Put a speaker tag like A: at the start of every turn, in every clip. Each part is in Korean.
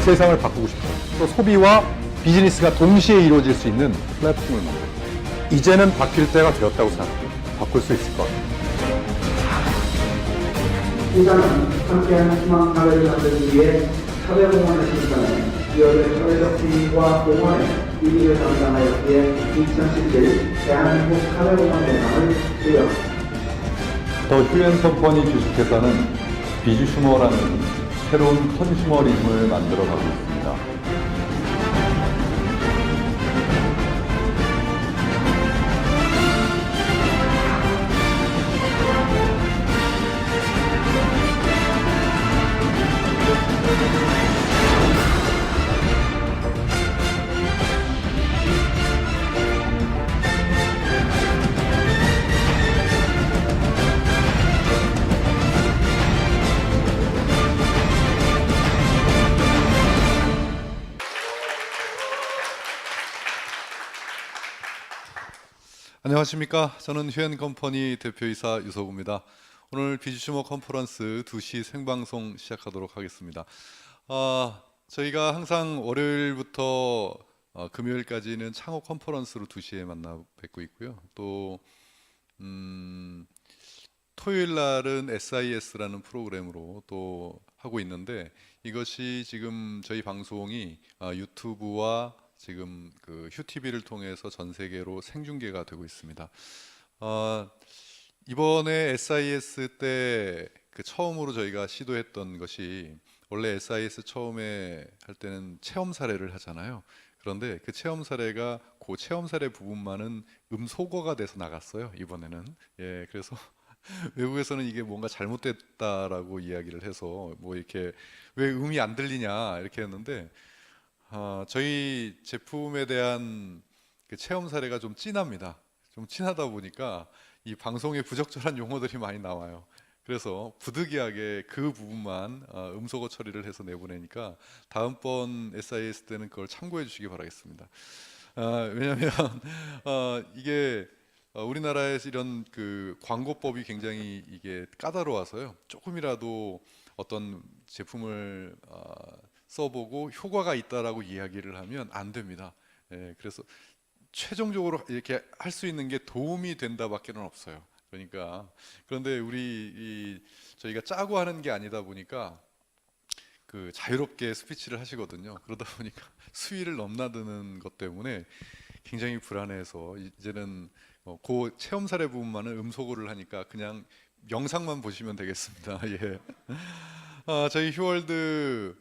A: 세상을 바꾸고 싶어요. 또 소비와 비즈니스가 동시에 이루어질 수 있는 플랫폼을 만들어요. 이제는 바뀔 때가 되었다고 생각해요. 바꿀 수 있을 것 같아요.
B: 시장은 함께하는 희망 사회를 만들기 위해 사회공헌을 실천해 기업의 사회적 지위와 공헌에 이익을 담당하였기에 2017 대한민국 사회공헌 대상을 수여합니다.
A: 더 휴엔 컴퍼니 주식회사는 비주슈머라는 새로운 컨슈머리즘을 만들어가고 있습니다.
C: 안녕하십니까. 저는 휴엔컴퍼니 대표이사 유석우입니다. 오늘 비주슈머 컨퍼런스 2시 생방송 시작하도록 하겠습니다. 저희가 항상 월요일부터 금요일까지는 창업 컨퍼런스로 2시에 만나 뵙고 있고요. 또 토요일 날은 SIS라는 프로그램으로 또 하고 있는데, 이것이 지금 저희 방송이 유튜브와 지금 그 휴TV를 통해서 전 세계로 생중계가 되고 있습니다. 이번에 SIS 때 그 처음으로 저희가 시도했던 것이, 원래 SIS 처음에 할 때는 체험 사례를 하잖아요. 그런데 그 체험 사례가 그 체험 사례 부분만은 음소거가 돼서 나갔어요, 이번에는. 예, 그래서 외국에서는 이게 뭔가 잘못됐다라고 이야기를 해서 뭐 이렇게 왜 음이 안 들리냐 이렇게 했는데, 저희 제품에 대한 그 체험 사례가 좀 진합니다. 좀 진하다 보니까 이 방송에 부적절한 용어들이 많이 나와요. 그래서 부득이하게 그 부분만 음소거 처리를 해서 내보내니까 다음번 SIS 때는 그걸 참고해 주시기 바라겠습니다. 왜냐하면 이게 우리나라에서 이런 그 광고법이 굉장히 이게 까다로워서요. 조금이라도 어떤 제품을 써보고 효과가 있다라고 이야기를 하면 안 됩니다. 예, 그래서 최종적으로 이렇게 할 수 있는 게 도움이 된다밖에는 없어요. 그러니까 그런데 저희가 짜고 하는 게 아니다 보니까 그 자유롭게 스피치를 하시거든요. 그러다 보니까 수위를 넘나드는 것 때문에 굉장히 불안해서 이제는 그 체험 사례 부분만은 음소거를 하니까 그냥 영상만 보시면 되겠습니다. 예. 저희 휴월드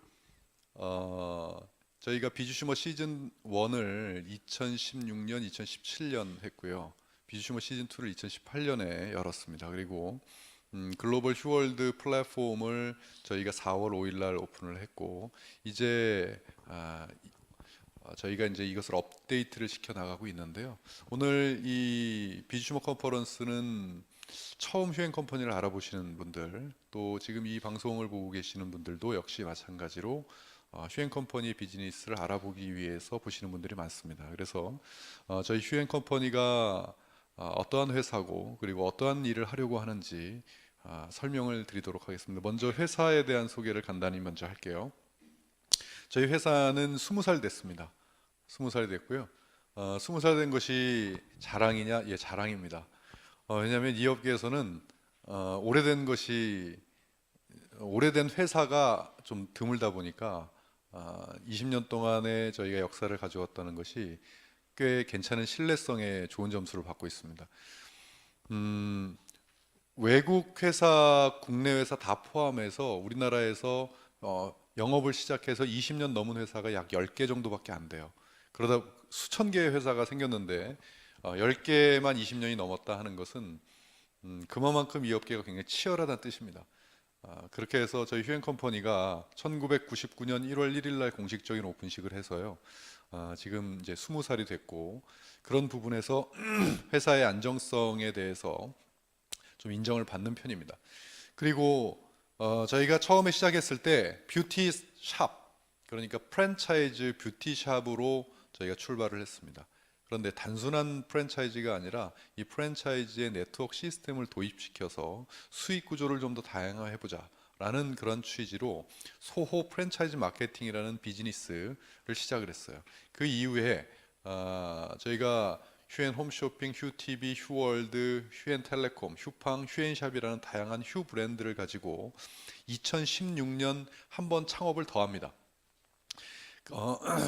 C: 저희가 비주슈머 시즌 1을 2016년, 2017년 했고요. 비주슈머 시즌 2를 2018년에 열었습니다. 그리고 글로벌 휴월드 플랫폼을 저희가 4월 5일 날 오픈을 했고, 이제 저희가 이제 이것을 업데이트를 시켜 나가고 있는데요. 오늘 이 비주슈머 컨퍼런스는 처음 휴엔 컴퍼니를 알아보시는 분들, 또 지금 이 방송을 보고 계시는 분들도 역시 마찬가지로 휴엔 컴퍼니 비즈니스를 알아보기 위해서 보시는 분들이 많습니다. 그래서 저희 휴엔 컴퍼니가 어떠한 회사고 그리고 어떠한 일을 하려고 하는지 설명을 드리도록 하겠습니다. 먼저 회사에 대한 소개를 간단히 먼저 할게요. 저희 회사는 20살 됐습니다. 20살이 됐고요. 20살 된 것이 자랑이냐? 예, 자랑입니다. 왜냐하면 이 업계에서는 오래된 회사가 좀 드물다 보니까 20년 동안에 저희가 역사를 가져왔다는 것이 꽤 괜찮은 신뢰성에 좋은 점수를 받고 있습니다. 외국 회사, 국내 회사 다 포함해서 우리나라에서 영업을 시작해서 20년 넘은 회사가 약 10개 정도밖에 안 돼요. 그러다 수천 개의 회사가 생겼는데 10개만 20년이 넘었다 하는 것은 그만큼 이 업계가 굉장히 치열하다는 뜻입니다. 그렇게 해서 저희 휴엔 컴퍼니가 1999년 1월 1일 날 공식적인 오픈식을 해서요. 지금 이제 20살이 됐고, 그런 부분에서 회사의 안정성에 대해서 좀 인정을 받는 편입니다. 그리고 저희가 처음에 시작했을 때 뷰티 샵, 그러니까 프랜차이즈 뷰티 샵으로 저희가 출발을 했습니다. 그런데 단순한 프랜차이즈가 아니라 이 프랜차이즈의 네트워크 시스템을 도입시켜서 수익 구조를 좀 더 다양화해보자 라는 그런 취지로 소호 프랜차이즈 마케팅이라는 비즈니스를 시작을 했어요. 그 이후에 저희가 휴엔 홈쇼핑, 휴TV, 휴월드, 휴엔텔레콤, 휴팡, 휴엔샵이라는 다양한 휴 브랜드를 가지고 2016년 한 번 창업을 더합니다.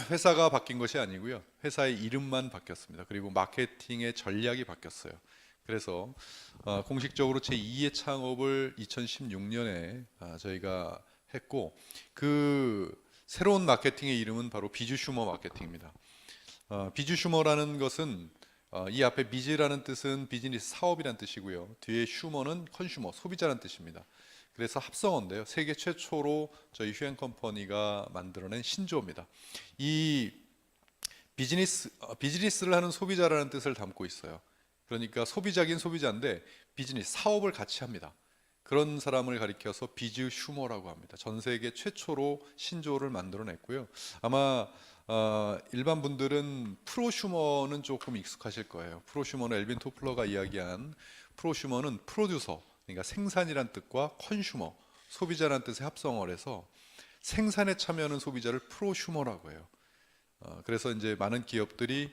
C: 회사가 바뀐 것이 아니고요. 회사의 이름만 바뀌었습니다. 그리고 마케팅의 전략이 바뀌었어요. 그래서 공식적으로 제2의 창업을 2016년에 저희가 했고, 그 새로운 마케팅의 이름은 바로 비주슈머 마케팅입니다. 비주슈머라는 것은 이 앞에 비즈라는 뜻은 비즈니스 사업이라는 뜻이고요. 뒤에 슈머는 컨슈머, 소비자라는 뜻입니다. 그래서 합성어인데요. 세계 최초로 저희 휴엔컴퍼니가 만들어낸 신조어입니다. 이 비즈니스를 하는 소비자라는 뜻을 담고 있어요. 그러니까 소비자긴 소비자인데 비즈니스, 사업을 같이 합니다. 그런 사람을 가리켜서 비즈 슈머라고 합니다. 전 세계 최초로 신조어를 만들어냈고요. 아마 일반 분들은 프로슈머는 조금 익숙하실 거예요. 프로슈머는 엘빈 토플러가 이야기한 프로슈머는 프로듀서, 그러니까 생산이란 뜻과 컨슈머, 소비자란 뜻의 합성어를 해서 생산에 참여하는 소비자를 프로슈머라고 해요. 그래서 이제 많은 기업들이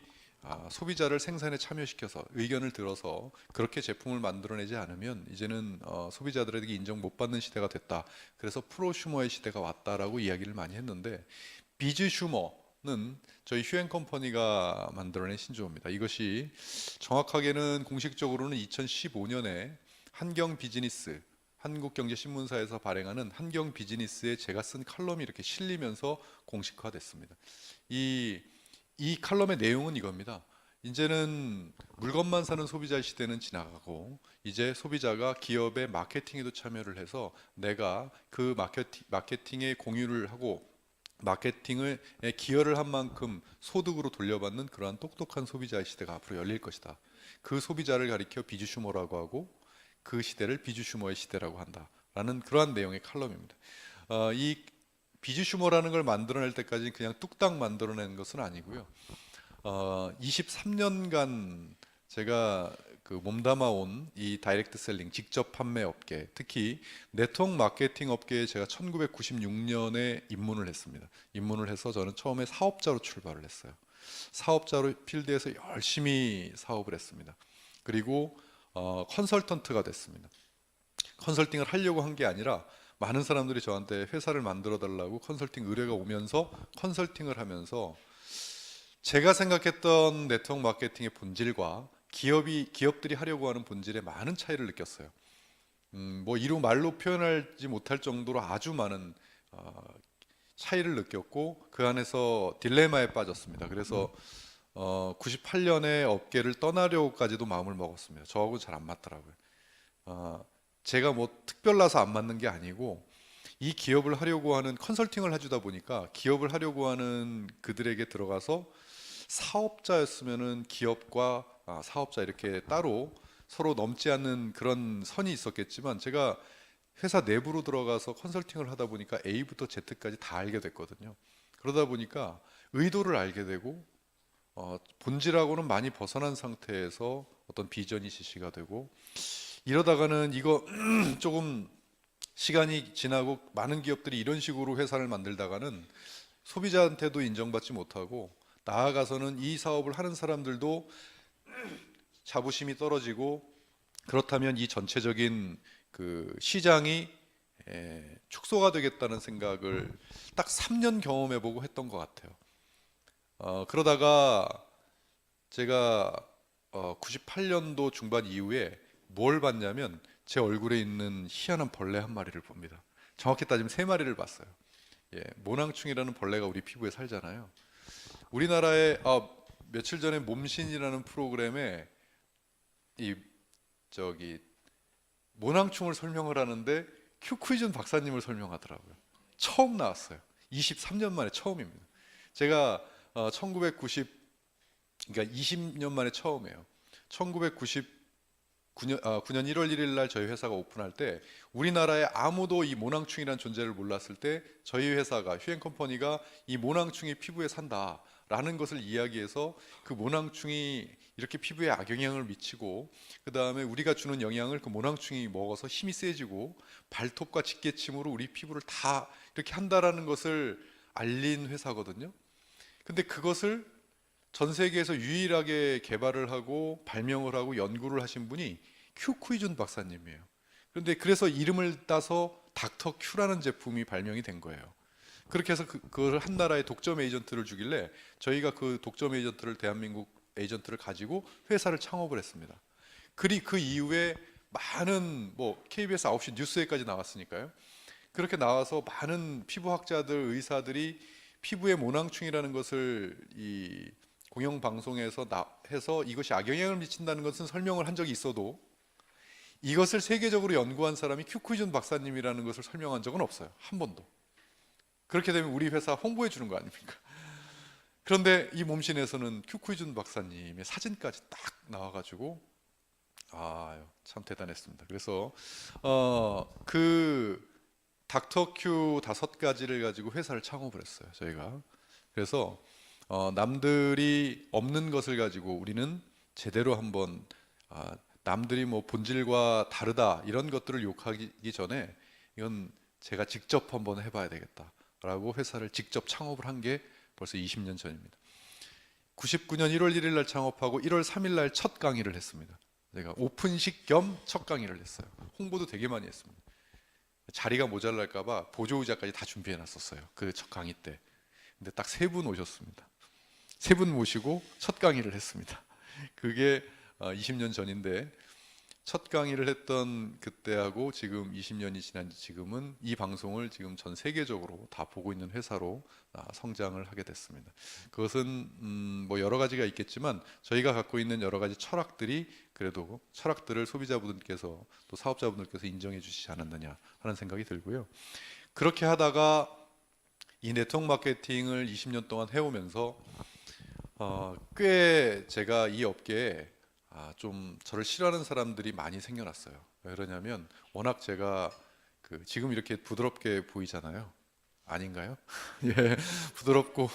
C: 소비자를 생산에 참여시켜서 의견을 들어서 그렇게 제품을 만들어내지 않으면 이제는 소비자들에게 인정 못 받는 시대가 됐다. 그래서 프로슈머의 시대가 왔다라고 이야기를 많이 했는데, 비즈슈머는 저희 휴엔컴퍼니가 만들어낸 신조어입니다. 이것이 정확하게는 공식적으로는 2015년에 한경비즈니스, 한국경제신문사에서 발행하는 한경비즈니스에 제가 쓴 칼럼이 이렇게 실리면서 공식화됐습니다. 이 칼럼의 내용은 이겁니다. 이제는 물건만 사는 소비자 시대는 지나가고 이제 소비자가 기업의 마케팅에도 참여를 해서 내가 그 마케팅에 공유를 하고 마케팅에 기여를 한 만큼 소득으로 돌려받는 그러한 똑똑한 소비자의 시대가 앞으로 열릴 것이다. 그 소비자를 가리켜 비주슈머라고 하고 그 시대를 비주슈머의 시대라고 한다라는 그러한 내용의 칼럼입니다. 이 비주슈머라는 걸 만들어낼 때까지 그냥 뚝딱 만들어낸 것은 아니고요. 23년간 제가 몸담아온 이 다이렉트 셀링, 직접 판매 업계, 특히 네트워크 마케팅 업계에 제가 1996년에 입문을 했습니다. 입문을 해서 저는 처음에 사업자로 출발을 했어요. 사업자로 필드에서 열심히 사업을 했습니다. 그리고 컨설턴트가 됐습니다. 컨설팅을 하려고 한 게 아니라 많은 사람들이 저한테 회사를 만들어 달라고 컨설팅 의뢰가 오면서 컨설팅을 하면서 제가 생각했던 네트워크 마케팅의 본질과 기업들이 하려고 하는 본질에 많은 차이를 느꼈어요. 이루 말로 표현하지 못할 정도로 아주 많은 차이를 느꼈고 그 안에서 딜레마에 빠졌습니다. 그래서 98년에 업계를 떠나려고까지도 마음을 먹었습니다. 저하고 잘 안 맞더라고요. 제가 특별나서 안 맞는 게 아니고 이 기업을 하려고 하는 컨설팅을 해주다 보니까 기업을 하려고 하는 그들에게 들어가서 사업자였으면은 기업과 사업자 이렇게 따로 서로 넘지 않는 그런 선이 있었겠지만 제가 회사 내부로 들어가서 컨설팅을 하다 보니까 A부터 Z까지 다 알게 됐거든요. 그러다 보니까 의도를 알게 되고 본질하고는 많이 벗어난 상태에서 어떤 비전이 지시가 되고 이러다가는 이거 조금 시간이 지나고 많은 기업들이 이런 식으로 회사를 만들다가는 소비자한테도 인정받지 못하고 나아가서는 이 사업을 하는 사람들도 자부심이 떨어지고 그렇다면 이 전체적인 그 시장이 축소가 되겠다는 생각을 딱 3년 경험해보고 했던 것 같아요. 그러다가 제가 98년도 중반 이후에 뭘 봤냐면 제 얼굴에 있는 희한한 벌레 한 마리를 봅니다. 정확히 따지면 3마리를 봤어요. 모낭충이라는 벌레가 우리 피부에 살잖아요. 우리나라에 며칠 전에 몸신이라는 프로그램에 모낭충을 설명을 하는데 큐퀴즌 박사님을 설명하더라고요. 처음 나왔어요. 23년 만에 처음입니다. 제가 그러니까 20년 만에 처음이에요. 1999년 9년 1월 1일 날 저희 회사가 오픈할 때 우리나라에 아무도 이 모낭충이라는 존재를 몰랐을 때 저희 회사가 휴엔컴퍼니가 이 모낭충이 피부에 산다라는 것을 이야기해서 그 모낭충이 이렇게 피부에 악영향을 미치고 그 다음에 우리가 주는 영향을 그 모낭충이 먹어서 힘이 세지고 발톱과 직계침으로 우리 피부를 다 이렇게 한다라는 것을 알린 회사거든요. 근데 그것을 전 세계에서 유일하게 개발을 하고 발명을 하고 연구를 하신 분이 큐쿠이준 박사님이에요. 그런데 그래서 이름을 따서 닥터 큐라는 제품이 발명이 된 거예요. 그렇게 해서 그걸 한 나라에 독점 에이전트를 주길래 저희가 그 독점 에이전트를 대한민국 에이전트를 가지고 회사를 창업을 했습니다. 그 이후에 많은 뭐 KBS 9시 뉴스에까지 나왔으니까요. 그렇게 나와서 많은 피부학자들, 의사들이 피부에 모낭충이라는 것을 이 공영방송에서 해서 이것이 악영향을 미친다는 것은 설명을 한 적이 있어도 이것을 세계적으로 연구한 사람이 큐쿠이준 박사님이라는 것을 설명한 적은 없어요. 한 번도. 그렇게 되면 우리 회사 홍보해 주는 거 아닙니까? 그런데 이 몸신에서는 큐쿠이준 박사님의 사진까지 딱 나와가지고 참 대단했습니다. 그래서 그 닥터큐 5가지를 가지고 회사를 창업을 했어요. 저희가. 그래서 남들이 없는 것을 가지고 우리는 제대로 한번 남들이 뭐 본질과 다르다 이런 것들을 욕하기 전에 이건 제가 직접 한번 해봐야 되겠다라고 회사를 직접 창업을 한 게 벌써 20년 전입니다. 99년 1월 1일 날 창업하고 1월 3일 날 첫 강의를 했습니다. 제가 오픈식 겸 첫 강의를 했어요. 홍보도 되게 많이 했습니다. 자리가 모자랄까 봐 보조의자까지 다 준비해 놨었어요. 그 첫 강의 때. 근데 딱 3분 오셨습니다. 3분 모시고 첫 강의를 했습니다. 그게 20년 전인데 첫 강의를 했던 그때하고 지금 20년이 지난 지금은 이 방송을 지금 전 세계적으로 다 보고 있는 회사로 성장을 하게 됐습니다. 그것은 뭐 여러 가지가 있겠지만 저희가 갖고 있는 여러 가지 철학들이 그래도 철학들을 소비자분들께서 또 사업자분들께서 인정해 주시지 않았느냐 하는 생각이 들고요. 그렇게 하다가 이 네트워크 마케팅을 20년 동안 해오면서 꽤 제가 이 업계에 좀 저를 싫어하는 사람들이 많이 생겨났어요. 왜 그러냐면 워낙 제가 지금 이렇게 부드럽게 보이잖아요. 아닌가요? 예, 부드럽고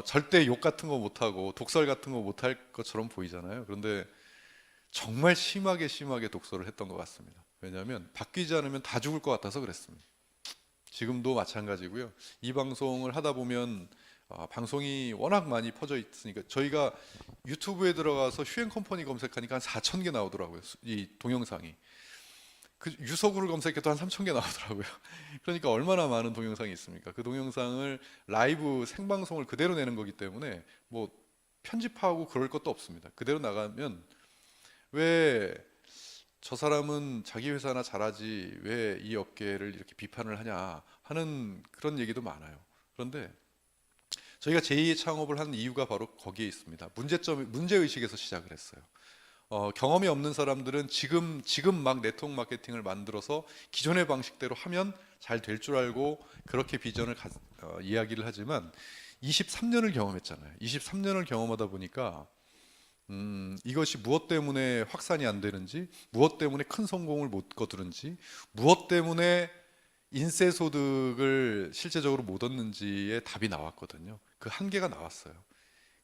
C: 절대 욕 같은 거 못하고 독설 같은 거 못할 것처럼 보이잖아요. 그런데 정말 심하게 독설을 했던 것 같습니다. 왜냐하면 바뀌지 않으면 다 죽을 것 같아서 그랬습니다. 지금도 마찬가지고요. 이 방송을 하다 보면 방송이 워낙 많이 퍼져 있으니까 저희가 유튜브에 들어가서 휴행 컴퍼니 검색하니까 한 4,000개 나오더라고요. 이 동영상이. 그 유서구를 검색해도 한 3,000개 나오더라고요. 그러니까 얼마나 많은 동영상이 있습니까? 그 동영상을 라이브 생방송을 그대로 내는 거기 때문에 뭐 편집하고 그럴 것도 없습니다. 그대로 나가면 왜 저 사람은 자기 회사나 잘하지 왜 이 업계를 이렇게 비판을 하냐 하는 그런 얘기도 많아요. 그런데 저희가 제2의 창업을 한 이유가 바로 거기에 있습니다. 문제의식에서 시작을 했어요. 경험이 없는 사람들은 지금 막 네트워크 마케팅을 만들어서 기존의 방식대로 하면 잘 될 줄 알고 그렇게 비전을 이야기를 하지만 23년을 경험했잖아요. 23년을 경험하다 보니까 이것이 무엇 때문에 확산이 안 되는지, 무엇 때문에 큰 성공을 못 거두는지, 무엇 때문에 인세 소득을 실제적으로 못 얻는지의 답이 나왔거든요. 그 한계가 나왔어요.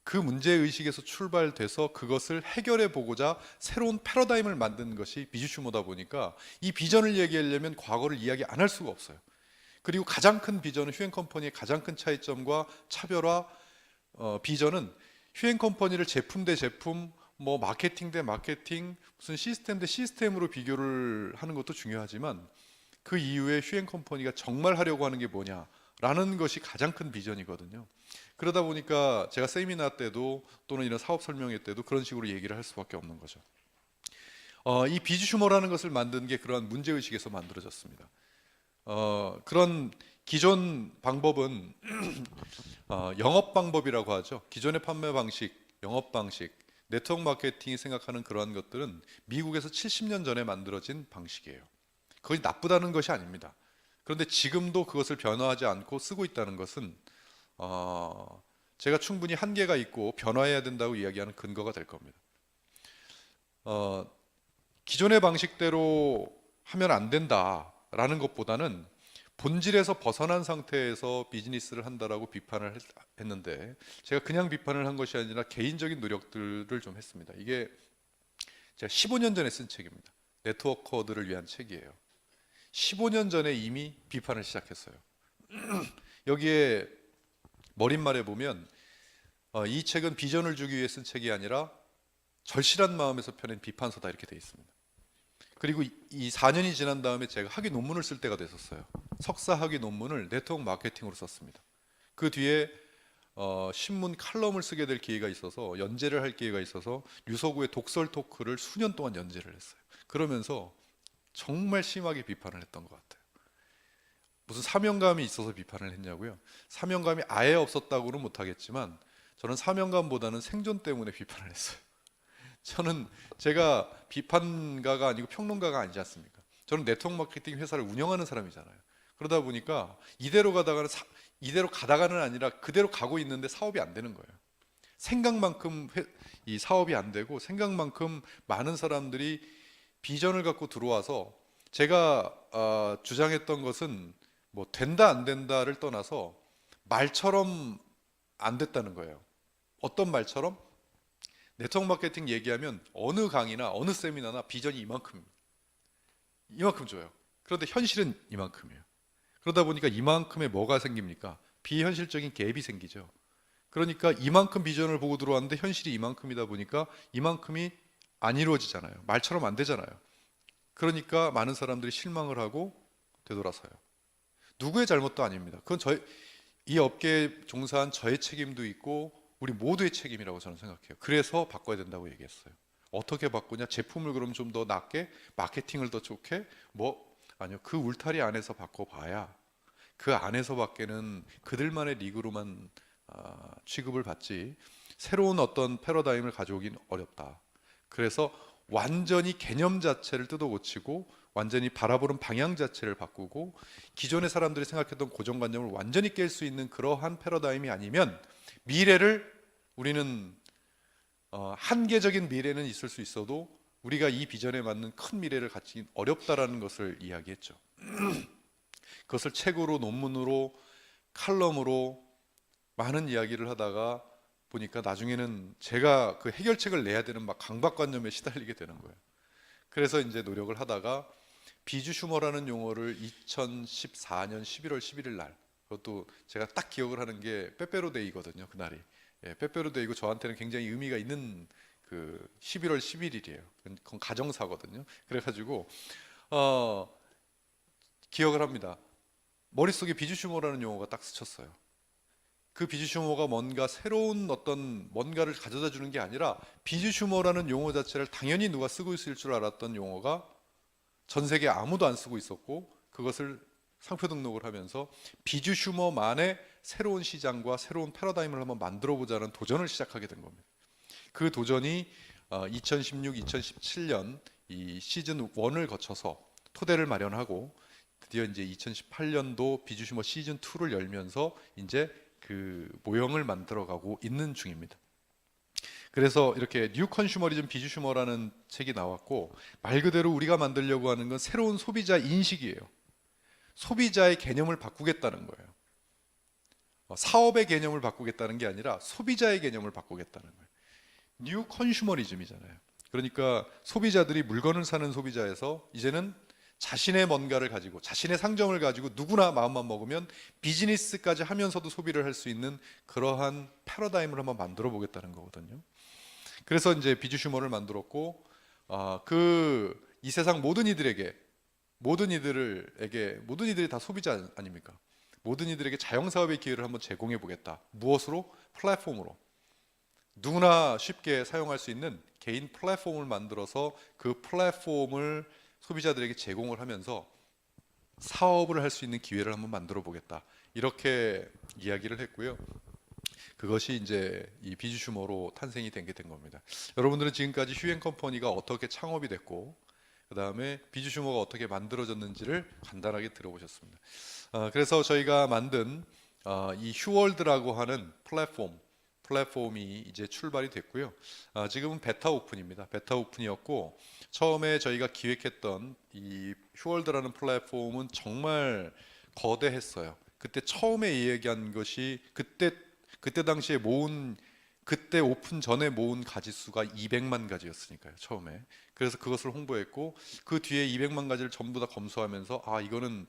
C: 그 문제의식에서 출발돼서 그것을 해결해 보고자 새로운 패러다임을 만든 것이 비즈슈머다 보니까 이 비전을 얘기하려면 과거를 이야기 안 할 수가 없어요. 그리고 가장 큰 비전은 휴행컴퍼니의 가장 큰 차이점과 차별화 비전은 휴행컴퍼니를 제품 대 제품, 뭐 마케팅 대 마케팅, 무슨 시스템 대 시스템으로 비교를 하는 것도 중요하지만 그 이후에 휴행컴퍼니가 정말 하려고 하는 게 뭐냐라는 것이 가장 큰 비전이거든요. 그러다 보니까 제가 세미나 때도 또는 이런 사업 설명회 때도 그런 식으로 얘기를 할 수밖에 없는 거죠. 이 비즈슈머라는 것을 만든 게 그러한 문제의식에서 만들어졌습니다. 그런 기존 방법은 영업 방법이라고 하죠. 기존의 판매 방식, 영업 방식, 네트워크 마케팅이 생각하는 그러한 것들은 미국에서 70년 전에 만들어진 방식이에요. 그것이 나쁘다는 것이 아닙니다. 그런데 지금도 그것을 변화하지 않고 쓰고 있다는 것은 제가 충분히 한계가 있고 변화해야 된다고 이야기하는 근거가 될 겁니다. 기존의 방식대로 하면 안 된다라는 것보다는 본질에서 벗어난 상태에서 비즈니스를 한다라고 비판을 했는데, 제가 그냥 비판을 한 것이 아니라 개인적인 노력들을 좀 했습니다. 이게 제가 15년 전에 쓴 책입니다. 네트워커들을 위한 책이에요. 15년 전에 이미 비판을 시작했어요. 여기에 머릿말에 보면 이 책은 비전을 주기 위해 쓴 책이 아니라 절실한 마음에서 펴낸 비판서다, 이렇게 되어 있습니다. 그리고 이 4년이 지난 다음에 제가 학위 논문을 쓸 때가 됐었어요. 석사 학위 논문을 네트워크 마케팅으로 썼습니다. 그 뒤에 신문 칼럼을 쓰게 될 기회가 있어서, 연재를 할 기회가 있어서 류서구의 독설 토크를 수년 동안 연재를 했어요. 그러면서 정말 심하게 비판을 했던 것 같아요. 무슨 사명감이 있어서 비판을 했냐고요? 사명감이 아예 없었다고는 못하겠지만 저는 사명감보다는 생존 때문에 비판을 했어요. 제가 비판가가 아니고 평론가가 아니지 않습니까? 저는 네트워크 마케팅 회사를 운영하는 사람이잖아요. 그러다 보니까 이대로 가다가는 아니라 그대로 가고 있는데 사업이 안 되는 거예요. 생각만큼 이 사업이 안 되고, 생각만큼 많은 사람들이 비전을 갖고 들어와서, 제가 주장했던 것은 뭐 된다 안 된다를 떠나서 말처럼 안 됐다는 거예요. 어떤 말처럼? 네트워크 마케팅 얘기하면 어느 강의나 어느 세미나나 비전이 이만큼입니다. 이만큼 줘요. 그런데 현실은 이만큼이에요. 그러다 보니까 이만큼의 뭐가 생깁니까? 비현실적인 갭이 생기죠. 그러니까 이만큼 비전을 보고 들어왔는데 현실이 이만큼이다 보니까 이만큼이 안 이루어지잖아요. 말처럼 안 되잖아요. 그러니까 많은 사람들이 실망을 하고 되돌아서요. 누구의 잘못도 아닙니다. 그건 이 업계에 종사한 저의 책임도 있고 우리 모두의 책임이라고 저는 생각해요. 그래서 바꿔야 된다고 얘기했어요. 어떻게 바꾸냐? 제품을 그럼 좀 더 낫게, 마케팅을 더 좋게? 아니요. 그 울타리 안에서 바꿔봐야 그 안에서밖에는 그들만의 리그로만 취급을 받지, 새로운 어떤 패러다임을 가져오긴 어렵다. 그래서 완전히 개념 자체를 뜯어 고치고 완전히 바라보는 방향 자체를 바꾸고 기존의 사람들이 생각했던 고정관념을 완전히 깰 수 있는 그러한 패러다임이 아니면 미래를 우리는 한계적인 미래는 있을 수 있어도 우리가 이 비전에 맞는 큰 미래를 갖기 어렵다라는 것을 이야기했죠. 그것을 책으로, 논문으로, 칼럼으로 많은 이야기를 하다가 보니까 나중에는 제가 그 해결책을 내야 되는 막 강박관념에 시달리게 되는 거예요. 그래서 이제 노력을 하다가 비주 슈머라는 용어를 2014년 11월 11일 날, 그것도 제가 딱 기억을 하는 게 빼빼로데이거든요. 그날이 빼빼로데이고 저한테는 굉장히 의미가 있는 그 11월 11일이에요. 그건 가정사거든요. 그래가지고 기억을 합니다. 머릿속에 비주 슈머라는 용어가 딱 스쳤어요. 그 비주 슈머가 뭔가 새로운 어떤 뭔가를 가져다 주는 게 아니라, 비주 슈머라는 용어 자체를 당연히 누가 쓰고 있을 줄 알았던 용어가 전 세계 아무도 안 쓰고 있었고, 그것을 상표 등록을 하면서 비주 슈머만의 새로운 시장과 새로운 패러다임을 한번 만들어 보자는 도전을 시작하게 된 겁니다. 그 도전이 2016, 2017년 이 시즌 1을 거쳐서 토대를 마련하고 드디어 이제 2018년도 비주 슈머 시즌 2를 열면서 이제 그 모형을 만들어가고 있는 중입니다. 그래서 이렇게 뉴 컨슈머리즘 비주 슈머라는 책이 나왔고, 말 그대로 우리가 만들려고 하는 건 새로운 소비자 인식이에요. 소비자의 개념을 바꾸겠다는 거예요. 사업의 개념을 바꾸겠다는 게 아니라 소비자의 개념을 바꾸겠다는 거예요. 뉴 컨슈머리즘이잖아요. 그러니까 소비자들이 물건을 사는 소비자에서 이제는 자신의 뭔가를 가지고, 자신의 상점을 가지고 누구나 마음만 먹으면 비즈니스까지 하면서도 소비를 할 수 있는 그러한 패러다임을 한번 만들어 보겠다는 거거든요. 그래서 이제 비주 슈머를 만들었고, 이 세상 모든 이들이 다 소비자 아닙니까? 모든 이들에게 자영사업의 기회를 한번 제공해 보겠다. 무엇으로? 플랫폼으로. 누구나 쉽게 사용할 수 있는 개인 플랫폼을 만들어서 그 플랫폼을 소비자들에게 제공을 하면서 사업을 할 수 있는 기회를 한번 만들어 보겠다. 이렇게 이야기를 했고요. 그것이 이제 이 비주 슈머로 탄생이 된 겁니다. 여러분들은 지금까지 휴엔 컴퍼니가 어떻게 창업이 됐고, 그 다음에 비주 슈머가 어떻게 만들어졌는지를 간단하게 들어보셨습니다. 그래서 저희가 만든 이 휴월드라고 하는 플랫폼이 이제 출발이 됐고요. 지금은 베타 오픈입니다. 베타 오픈이었고, 처음에 저희가 기획했던 이 휴월드라는 플랫폼은 정말 거대했어요. 그때 처음에 이야기한 것이 그때 당시에 모은 그때 오픈 전에 모은 가지수가 200만 가지였으니까요. 처음에. 그래서 그것을 홍보했고 그 뒤에 200만 가지를 전부 다 검수하면서 아 이거는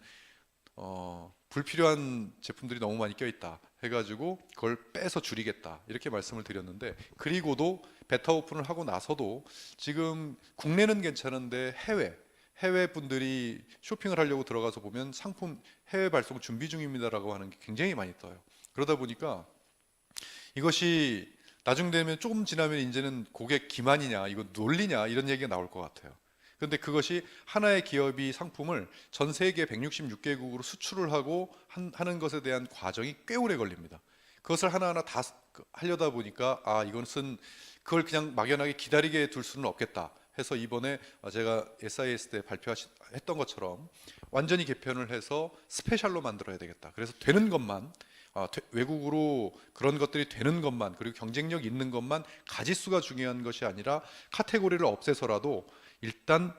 C: 불필요한 제품들이 너무 많이 껴있다 해가지고 그걸 빼서 줄이겠다 이렇게 말씀을 드렸는데 그리고도 베타 오픈을 하고 나서도 지금 국내는 괜찮은데 해외 분들이 쇼핑을 하려고 들어가서 보면 상품 해외 발송 준비 중입니다라고 하는 게 굉장히 많이 떠요. 그러다 보니까 이것이 나중 되면 조금 지나면 이제는 고객 기만이냐 이거 논리냐 이런 얘기가 나올 것 같아요. 그런데 그것이 하나의 기업이 상품을 전 세계 166개국으로 수출을 하고 하는 것에 대한 과정이 꽤 오래 걸립니다. 그것을 하나하나 다 하려다 보니까 아 이것은 그걸 그냥 막연하게 기다리게 둘 수는 없겠다 해서 이번에 제가 SIS 때 발표했던 것처럼 완전히 개편을 해서 스페셜로 만들어야 되겠다. 그래서 되는 것만 외국으로 그런 것들이 되는 것만 그리고 경쟁력 있는 것만 가짓수가 중요한 것이 아니라 카테고리를 없애서라도 일단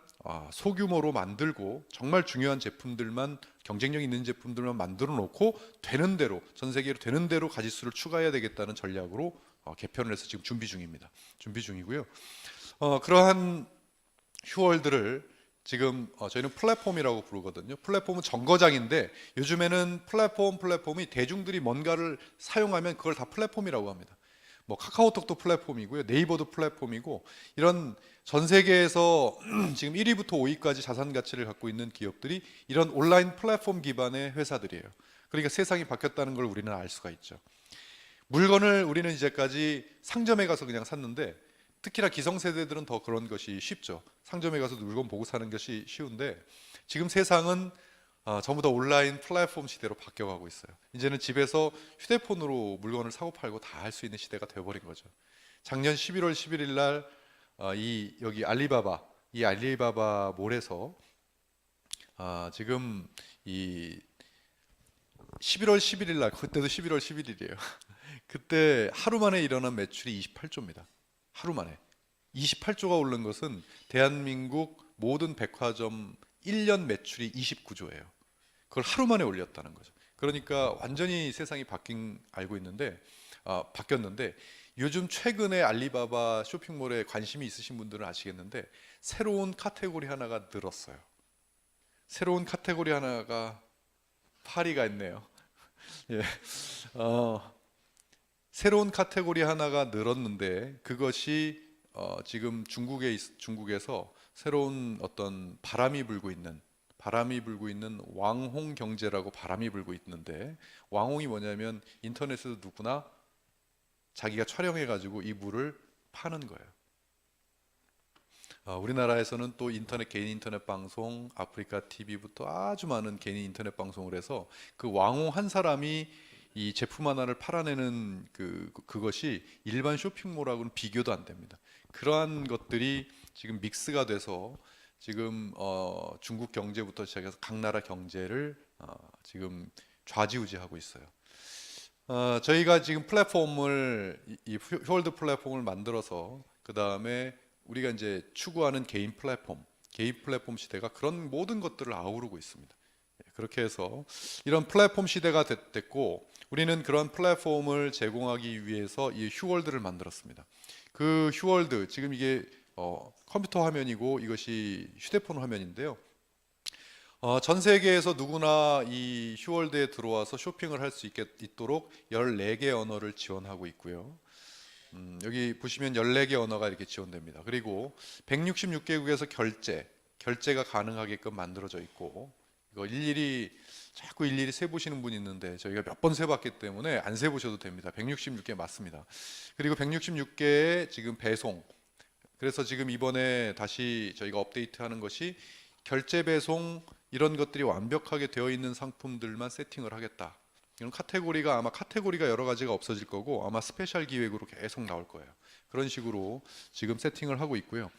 C: 소규모로 만들고 정말 중요한 제품들만 경쟁력 있는 제품들만 만들어 놓고 되는 대로 전 세계로 되는 대로 가짓수를 추가해야 되겠다는 전략으로 개편을 해서 지금 준비 중입니다. 준비 중이고요. 그러한 휴월들을 지금 저희는 플랫폼이라고 부르거든요. 플랫폼은 정거장인데 요즘에는 플랫폼이 대중들이 뭔가를 사용하면 그걸 다 플랫폼이라고 합니다. 뭐 카카오톡도 플랫폼이고요, 네이버도 플랫폼이고 이런 전 세계에서 지금 1위부터 5위까지 자산 가치를 갖고 있는 기업들이 이런 온라인 플랫폼 기반의 회사들이에요. 그러니까 세상이 바뀌었다는 걸 우리는 알 수가 있죠. 물건을 우리는 이제까지 상점에 가서 그냥 샀는데 특히나 기성세대들은 더 그런 것이 쉽죠. 상점에 가서 물건 보고 사는 것이 쉬운데 지금 세상은 전부 다 온라인 플랫폼 시대로 바뀌어가고 있어요. 이제는 집에서 휴대폰으로 물건을 사고 팔고 다 할 수 있는 시대가 되어버린 거죠. 작년 11월 11일 날 여기 알리바바 몰에서 지금 이 11월 11일 날 그때도 11월 11일이에요. 그때 하루 만에 일어난 매출이 28조입니다. 하루 만에 28조가 오른 것은 대한민국 모든 백화점 1년 매출이 29조예요. 그걸 하루 만에 올렸다는 거죠. 그러니까 완전히 세상이 바뀌었는데 요즘 최근에 알리바바 쇼핑몰에 관심이 있으신 분들은 아시겠는데 새로운 카테고리 하나가 늘었어요. 새로운 카테고리 하나가 파리가 있네요. 예. 새로운 카테고리 하나가 늘었는데 그것이 지금 중국에서 새로운 어떤 바람이 불고 있는 왕홍 경제라고 바람이 불고 있는데 왕홍이 뭐냐면 인터넷에서 누구나 자기가 촬영해 가지고 이 물을 파는 거예요. 우리나라에서는 또 개인 인터넷 방송, 아프리카 TV부터 아주 많은 개인 인터넷 방송을 해서 그 왕홍 한 사람이 이 제품 하나를 팔아내는 그것이 일반 쇼핑몰하고는 비교도 안 됩니다. 그러한 것들이 지금 믹스가 돼서 지금 중국 경제부터 시작해서 각 나라 경제를 지금 좌지우지하고 있어요. 저희가 지금 이 휴월드 플랫폼을 만들어서 그 다음에 우리가 이제 추구하는 개인 플랫폼 시대가 그런 모든 것들을 아우르고 있습니다. 그렇게 해서 이런 플랫폼 시대가 됐고 우리는 그런 플랫폼을 제공하기 위해서 이 휴월드를 만들었습니다. 그 휴월드 지금 이게 컴퓨터 화면이고 이것이 휴대폰 화면인데요. 전 세계에서 누구나 이 휴월드에 들어와서 쇼핑을 할 수 있도록 14개 언어를 지원하고 있고요. 여기 보시면 14개 언어가 이렇게 지원됩니다. 그리고 166개국에서 결제가 가능하게끔 만들어져 있고 이거 자꾸 일일이 세보시는 분이 있는데 저희가 몇 번 세봤기 때문에 안 세보셔도 됩니다. 166개 맞습니다. 그리고 166개의 지금 배송. 그래서 지금 이번에 다시 저희가 업데이트하는 것이 결제 배송 이런 것들이 완벽하게 되어 있는 상품들만 세팅을 하겠다. 이런 카테고리가 여러 가지가 없어질 거고 아마 스페셜 기획으로 계속 나올 거예요. 그런 식으로 지금 세팅을 하고 있고요.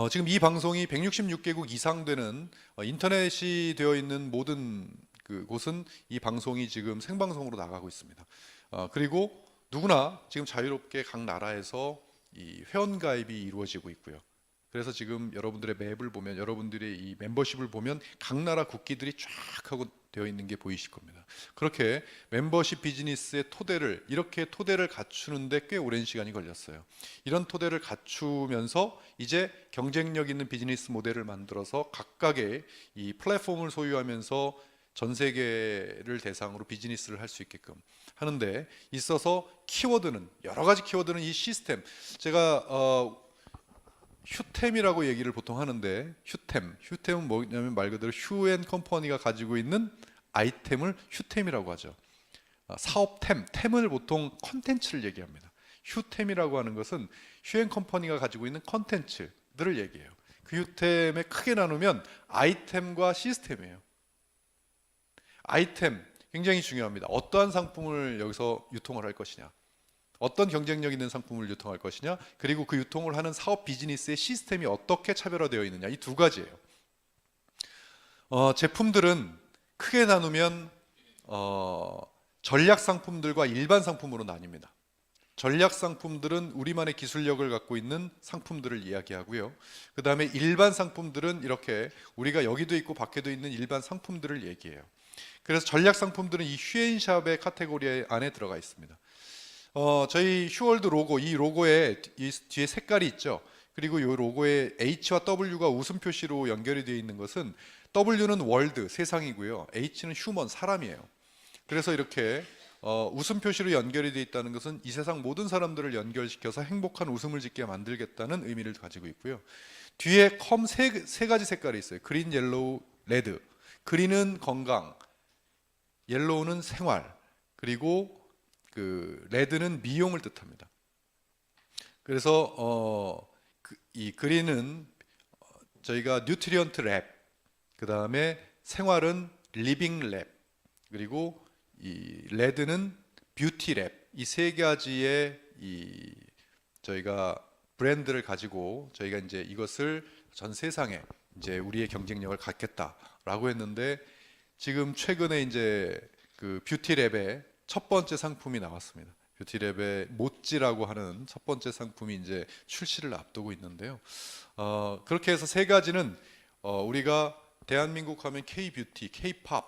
C: 지금 이 방송이 166개국 이상 되는 인터넷이 되어 있는 모든 곳은 이 방송이 지금 생방송으로 나가고 있습니다. 그리고 누구나 지금 자유롭게 각 나라에서 이 회원 가입이 이루어지고 있고요. 그래서 지금 여러분들의 맵을 보면 여러분들의 이 멤버십을 보면 각 나라 국기들이 쫙 하고 되어 있는 게 보이실 겁니다. 그렇게 멤버십 비즈니스의 토대를 이렇게 토대를 갖추는데 꽤 오랜 시간이 걸렸어요. 이런 토대를 갖추면서 이제 경쟁력 있는 비즈니스 모델을 만들어서 각각의 이 플랫폼을 소유하면서 전 세계를 대상으로 비즈니스를 할 수 있게끔 하는데 있어서 키워드는 여러 가지 키워드는 이 시스템, 제가 휴템이라고 얘기를 보통 하는데 휴템은 뭐냐면 말 그대로 휴앤컴퍼니가 가지고 있는 아이템을 휴템이라고 하죠. 템을 보통 컨텐츠를 얘기합니다. 휴템이라고 하는 것은 휴앤컴퍼니가 가지고 있는 컨텐츠들을 얘기해요. 그 휴템에 크게 나누면 아이템과 시스템이에요. 아이템 굉장히 중요합니다. 어떠한 상품을 여기서 유통을 할 것이냐, 어떤 경쟁력 있는 상품을 유통할 것이냐, 그리고 그 유통을 하는 사업 비즈니스의 시스템이 어떻게 차별화되어 있느냐, 이 두 가지예요. 제품들은 크게 나누면 전략 상품들과 일반 상품으로 나뉩니다. 전략 상품들은 우리만의 기술력을 갖고 있는 상품들을 이야기하고요. 그 다음에 일반 상품들은 이렇게 우리가 여기도 있고 밖에도 있는 일반 상품들을 얘기해요. 그래서 전략 상품들은 이 휴앤샵의 카테고리 안에 들어가 있습니다. 저희 휴월드 로고, 이 로고에 이 뒤에 색깔이 있죠. 그리고 이 로고에 H와 W가 웃음 표시로 연결이 되어 있는 것은 W는 월드, 세상이고요. H는 휴먼, 사람이에요. 그래서 이렇게 웃음 표시로 연결이 되어 있다는 것은 이 세상 모든 사람들을 연결시켜서 행복한 웃음을 짓게 만들겠다는 의미를 가지고 있고요. 뒤에 세 가지 색깔이 있어요. 그린, 옐로우, 레드. 그린은 건강, 옐로우는 생활, 그리고 그 레드는 미용을 뜻합니다. 그래서 이 그린은 저희가 뉴트리언트 랩, 그 다음에 생활은 리빙 랩, 그리고 이 레드는 뷰티 랩, 이 세 가지의 이 저희가 브랜드를 가지고 저희가 이제 이것을 전 세상에 이제 우리의 경쟁력을 갖겠다라고 했는데, 지금 최근에 이제 그 뷰티 랩의 첫 번째 상품이 나왔습니다. 뷰티랩의 모찌라고 하는 첫 번째 상품이 이제 출시를 앞두고 있는데요. 그렇게 해서 세 가지는 우리가 대한민국 하면 K-뷰티, K-팝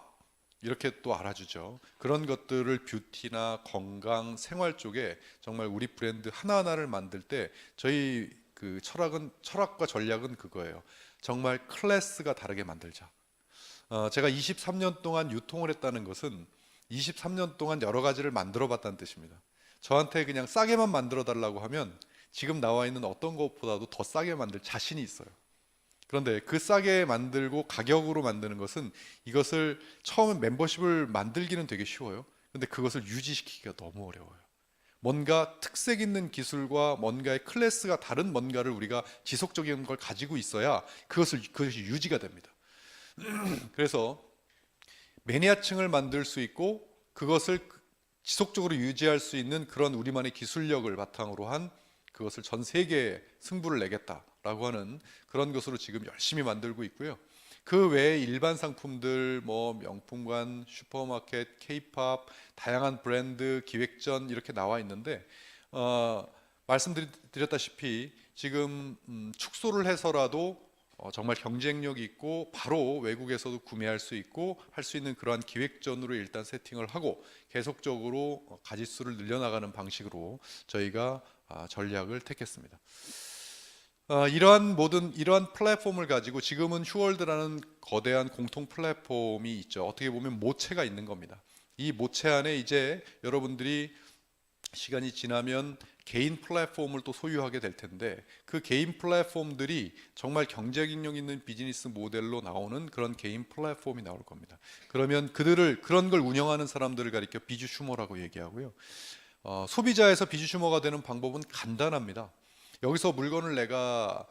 C: 이렇게 또 알아주죠. 그런 것들을 뷰티나 건강, 생활 쪽에 정말 우리 브랜드 하나하나를 만들 때 저희 그 철학과 전략은 그거예요. 정말 클래스가 다르게 만들자. 제가 23년 동안 유통을 했다는 것은 23년 동안 여러 가지를 만들어 봤다는 뜻입니다. 저한테 그냥 싸게만 만들어 달라고 하면 지금 나와 있는 어떤 것보다도 더 싸게 만들 자신이 있어요. 그런데 그 싸게 만들고 가격으로 만드는 것은, 이것을 처음에 멤버십을 만들기는 되게 쉬워요. 근데 그것을 유지시키기가 너무 어려워요. 뭔가 특색 있는 기술과 뭔가의 클래스가 다른 뭔가를 우리가 지속적인 걸 가지고 있어야 그것이 유지가 됩니다. 그래서 매니아층을 만들 수 있고 그것을 지속적으로 유지할 수 있는 그런 우리만의 기술력을 바탕으로 한 그것을 전 세계에 승부를 내겠다라고 하는 그런 것으로 지금 열심히 만들고 있고요. 그 외에 일반 상품들, 뭐 명품관, 슈퍼마켓, K-팝, 다양한 브랜드, 기획전 이렇게 나와 있는데, 말씀드렸다시피 지금 축소를 해서라도 정말 경쟁력 있고 바로 외국에서도 구매할 수 있고 할 수 있는 그러한 기획전으로 일단 세팅을 하고 계속적으로 가짓수를 늘려나가는 방식으로 저희가 전략을 택했습니다. 이러한 플랫폼을 가지고 지금은 휴월드라는 거대한 공통 플랫폼이 있죠. 어떻게 보면 모체가 있는 겁니다. 이 모체 안에 이제 여러분들이 시간이 지나면 개인 플랫폼을 또 소유하게 될 텐데, 그 개인 플랫폼들이 정말 경쟁력 있는 비즈니스 모델로 나오는 그런 개인 플랫폼이 나올 겁니다. 그러면 그런 걸 운영하는 사람들을 가리켜 비주슈머라고 얘기하고요. 소비자에서 비주슈머가 되는 방법은 간단합니다. 여기서 물건을 내가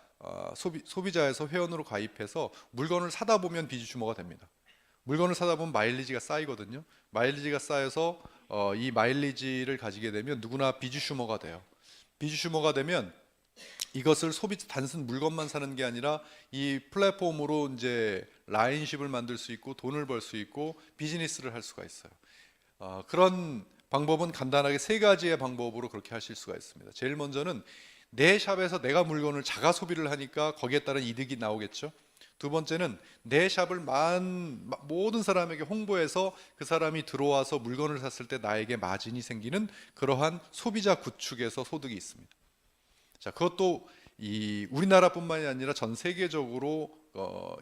C: 소비자에서 회원으로 가입해서 물건을 사다 보면 비주슈머가 됩니다. 물건을 사다 보면 마일리지가 쌓이거든요. 마일리지가 쌓여서 이 마일리지를 가지게 되면 누구나 비주슈머가 돼요. 비주슈머가 되면 이것을 단순 물건만 사는 게 아니라 이 플랫폼으로 이제 라인십을 만들 수 있고 돈을 벌 수 있고 비즈니스를 할 수가 있어요. 그런 방법은 간단하게 세 가지의 방법으로 그렇게 하실 수가 있습니다. 제일 먼저는 내 샵에서 내가 물건을 자가 소비를 하니까 거기에 따른 이득이 나오겠죠. 두 번째는 내 샵을 모든 사람에게 홍보해서 그 사람이 들어와서 물건을 샀을 때 나에게 마진이 생기는 그러한 소비자 구축에서 소득이 있습니다. 자, 그것도 이 우리나라뿐만이 아니라 전 세계적으로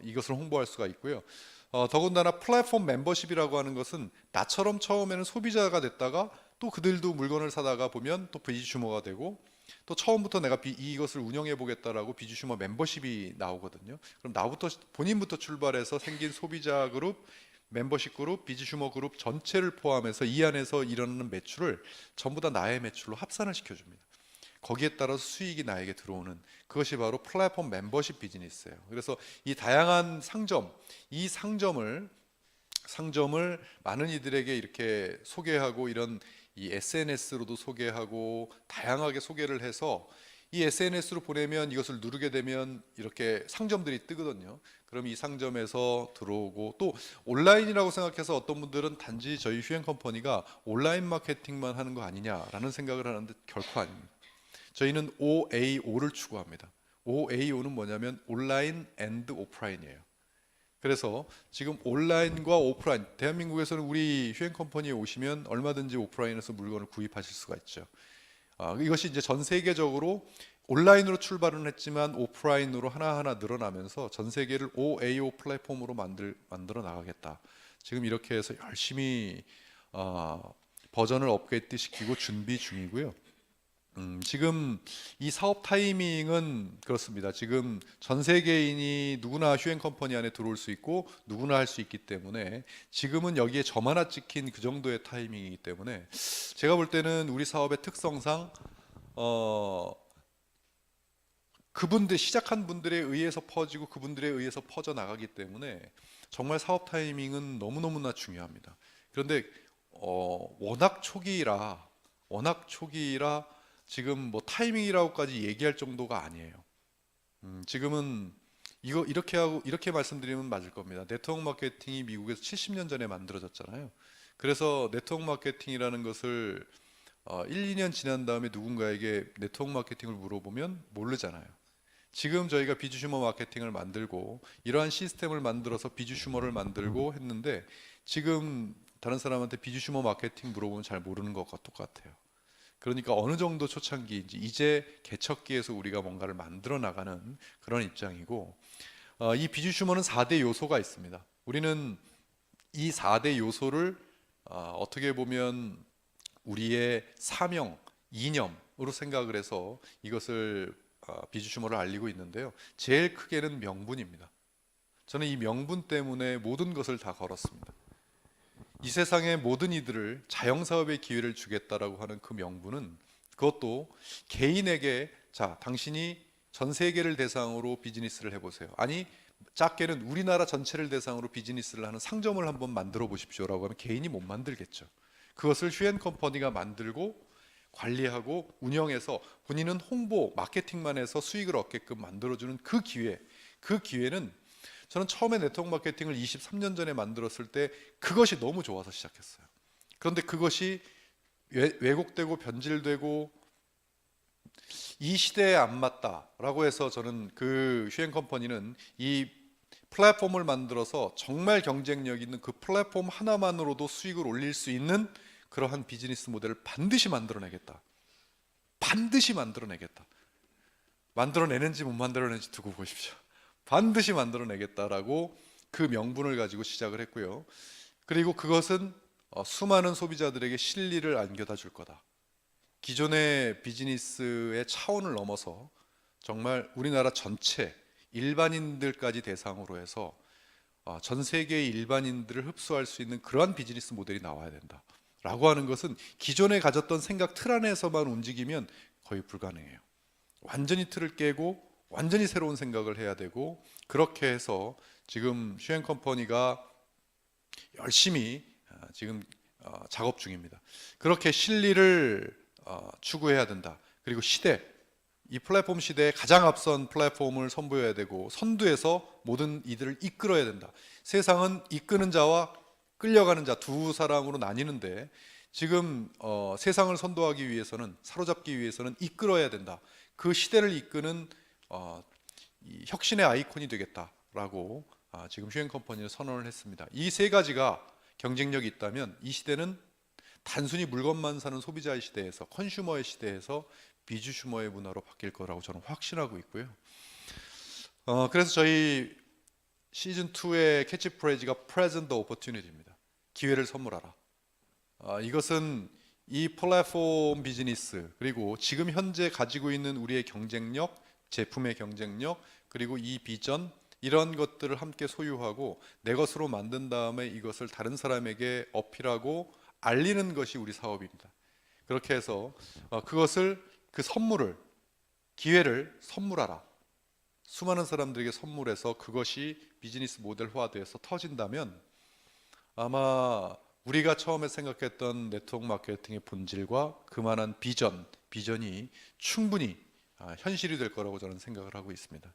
C: 이것을 홍보할 수가 있고요. 더군다나 플랫폼 멤버십이라고 하는 것은 나처럼 처음에는 소비자가 됐다가 또 그들도 물건을 사다가 보면 또 비즈슈머가 되고 또 처음부터 내가 이것을 운영해 보겠다라고 비즈슈머 멤버십이 나오거든요. 그럼 나부터 본인부터 출발해서 생긴 소비자 그룹, 멤버십 그룹, 비즈슈머 그룹 전체를 포함해서 이 안에서 일어나는 매출을 전부 다 나의 매출로 합산을 시켜줍니다. 거기에 따라서 수익이 나에게 들어오는 그것이 바로 플랫폼 멤버십 비즈니스예요. 그래서 이 다양한 이 상점을 많은 이들에게 이렇게 소개하고 이런 이 SNS로도 소개하고 다양하게 소개를 해서 이 SNS로 보내면 이것을 누르게 되면 이렇게 상점들이 뜨거든요. 그럼 이 상점에서 들어오고 또 온라인이라고 생각해서 어떤 분들은 단지 저희 휴앤컴퍼니가 온라인 마케팅만 하는 거 아니냐라는 생각을 하는데 결코 아닙니다. 저희는 OAO를 추구합니다. OAO는 뭐냐면 온라인 앤드 오프라인이에요. 그래서 지금 온라인과 오프라인, 대한민국에서는 우리 휴앤컴퍼니에 오시면 얼마든지 오프라인에서 물건을 구입하실 수가 있죠. 이것이 이제 전 세계적으로 온라인으로 출발은 했지만 오프라인으로 하나하나 늘어나면서 전 세계를 OAO 플랫폼으로 만들어 나가겠다. 지금 이렇게 해서 열심히 버전을 업그레이드 시키고 준비 중이고요. 지금 이 사업 타이밍은 그렇습니다. 지금 전 세계인이 누구나 휴앤컴퍼니 안에 들어올 수 있고 누구나 할 수 있기 때문에 지금은 여기에 점 하나 찍힌 그 정도의 타이밍이기 때문에 제가 볼 때는 우리 사업의 특성상 그분들 시작한 분들에 의해서 퍼지고 그분들에 의해서 퍼져 나가기 때문에 정말 사업 타이밍은 너무너무나 중요합니다. 그런데 워낙 초기라 지금 뭐 타이밍이라고까지 얘기할 정도가 아니에요. 지금은 이렇게 말씀드리면 맞을 겁니다. 네트워크 마케팅이 미국에서 70년 전에 만들어졌잖아요. 그래서 네트워크 마케팅이라는 것을 1, 2년 지난 다음에 누군가에게 네트워크 마케팅을 물어보면 모르잖아요. 지금 저희가 비즈슈머 마케팅을 만들고 이러한 시스템을 만들어서 비즈슈머를 만들고 했는데 지금 다른 사람한테 비즈슈머 마케팅 물어보면 잘 모르는 것과 똑같아요. 그러니까 어느 정도 초창기인지 이제 개척기에서 우리가 뭔가를 만들어 나가는 그런 입장이고 이 비즈슈머는 4대 요소가 있습니다. 우리는 이 4대 요소를 어떻게 보면 우리의 사명, 이념으로 생각을 해서 이것을 비즈슈머를 알리고 있는데요. 제일 크게는 명분입니다. 저는 이 명분 때문에 모든 것을 다 걸었습니다. 이 세상의 모든 이들을 자영사업의 기회를 주겠다라고 하는 그 명분은 그것도 개인에게 자 당신이 전 세계를 대상으로 비즈니스를 해보세요. 아니 작게는 우리나라 전체를 대상으로 비즈니스를 하는 상점을 한번 만들어 보십시오라고 하면 개인이 못 만들겠죠. 그것을 휴앤컴퍼니가 만들고 관리하고 운영해서 본인은 홍보, 마케팅만 해서 수익을 얻게끔 만들어주는 그 기회는 저는 처음에 네트워크 마케팅을 23년 전에 만들었을 때 그것이 너무 좋아서 시작했어요. 그런데 그것이 왜곡되고 변질되고 이 시대에 안 맞다라고 해서 저는 그 휴앤컴퍼니는 이 플랫폼을 만들어서 정말 경쟁력 있는 그 플랫폼 하나만으로도 수익을 올릴 수 있는 그러한 비즈니스 모델을 반드시 만들어내겠다. 반드시 만들어내겠다. 만들어내는지 못 만들어내는지 두고 보십시오. 반드시 만들어내겠다라고 그 명분을 가지고 시작을 했고요. 그리고 그것은 수많은 소비자들에게 실리를 안겨다 줄 거다. 기존의 비즈니스의 차원을 넘어서 정말 우리나라 전체 일반인들까지 대상으로 해서 전 세계의 일반인들을 흡수할 수 있는 그러한 비즈니스 모델이 나와야 된다. 라고 하는 것은 기존에 가졌던 생각 틀 안에서만 움직이면 거의 불가능해요. 완전히 틀을 깨고 완전히 새로운 생각을 해야 되고 그렇게 해서 지금 휴앤컴퍼니가 열심히 지금 작업 중입니다. 그렇게 실리를 추구해야 된다. 그리고 이 플랫폼 시대에 가장 앞선 플랫폼을 선보여야 되고 선두에서 모든 이들을 이끌어야 된다. 세상은 이끄는 자와 끌려가는 자 두 사람으로 나뉘는데 지금 세상을 선도하기 위해서는 사로잡기 위해서는 이끌어야 된다. 그 시대를 이끄는 이 혁신의 아이콘이 되겠다 라고 지금 휴행 컴퍼니는 선언을 했습니다. 이 세 가지가 경쟁력이 있다면 이 시대는 단순히 물건만 사는 소비자의 시대에서, 컨슈머의 시대에서 비주슈머의 문화로 바뀔 거라고 저는 확신하고 있고요. 그래서 저희 시즌2의 캐치프레이즈가 Present the Opportunity입니다. 기회를 선물하라. 이것은 이 플랫폼 비즈니스, 그리고 지금 현재 가지고 있는 우리의 경쟁력, 제품의 경쟁력, 그리고 이 비전, 이런 것들을 함께 소유하고 내 것으로 만든 다음에 이것을 다른 사람에게 어필하고 알리는 것이 우리 사업입니다. 그렇게 해서 그 선물을, 기회를 선물하라. 수많은 사람들에게 선물해서 그것이 비즈니스 모델화돼서 터진다면 아마 우리가 처음에 생각했던 네트워크 마케팅의 본질과 그만한 비전이 충분히 현실이 될 거라고 저는 생각을 하고 있습니다.